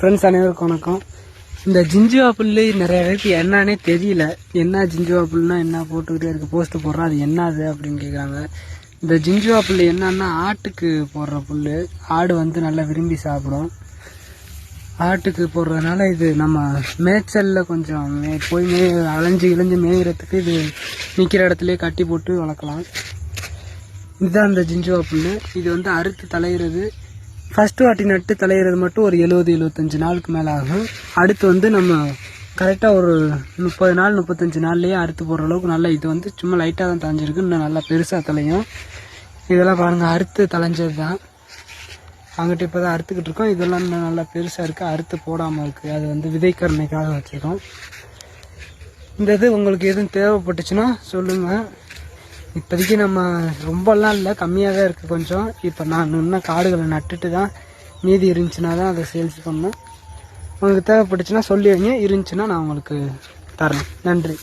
Friends அனைவருக்கும் வணக்கம். இந்த ஜிஞ்சுவா புல்லு நிறைய பேருக்கு என்னன்னே தெரியல. என்ன ஜிஞ்சுவா புல்லுனா என்ன போட்டுக்கிட்டே இருக்கு, போஸ்ட் போடுறோம், அது என்னது அப்படின்னு கேட்குறாங்க. இந்த ஜிஞ்சுவா புல்லு என்னன்னா ஆட்டுக்கு போடுற புல்லு. ஆடு வந்து நல்லா விரும்பி சாப்பிடும். ஆட்டுக்கு போடுறதுனால இது நம்ம மேய்ச்சலில் கொஞ்சம் போய் அலைஞ்சு இளைஞ்சு மேய்கிறதுக்கு இது நிற்கிற இடத்துலையே கட்டி போட்டு வளர்க்கலாம். இதுதான் இந்த ஜிஞ்சுவா புல்லு. இது வந்து அறுத்து தலையிறது. ஃபஸ்ட்டு வாட்டி நட்டு தலையிறது மட்டும் ஒரு 70-75 நாளுக்கு மேலே ஆகும். அடுத்து வந்து நம்ம கரெக்டாக ஒரு 30 நாள் 35 நாள்லேயே அறுத்து போடுற அளவுக்கு நல்லா இது வந்து சும்மா லைட்டாக தான் தலைஞ்சிருக்கு. இன்னும் நல்லா பெருசாக தலையும். இதெல்லாம் பாருங்கள், அறுத்து தலைஞ்சது தான். அங்கிட்ட இப்போ தான் அறுத்துக்கிட்டு இருக்கோம். இதெல்லாம் இன்னும் நல்லா பெருசாக இருக்குது, அறுத்து போடாமல் இருக்குது. அது வந்து விதைக்கரணைக்காக வச்சுருக்கோம். இந்த இது உங்களுக்கு எதுவும் தேவைப்பட்டுச்சுன்னா சொல்லுங்கள். இப்போதைக்கு நம்ம ரொம்பலாம் இல்லை, கம்மியாக தான் இருக்குது கொஞ்சம். இப்போ நான் இன்னும் காடுகளை நட்டுட்டு தான் மீதி இருந்துச்சுன்னா தான் அதை சேல்ஸ் பண்ணணும். உங்களுக்கு தேவைப்பட்டுச்சுன்னா சொல்லி வைங்க, இருந்துச்சுன்னா நான் உங்களுக்கு தரேன். நன்றி.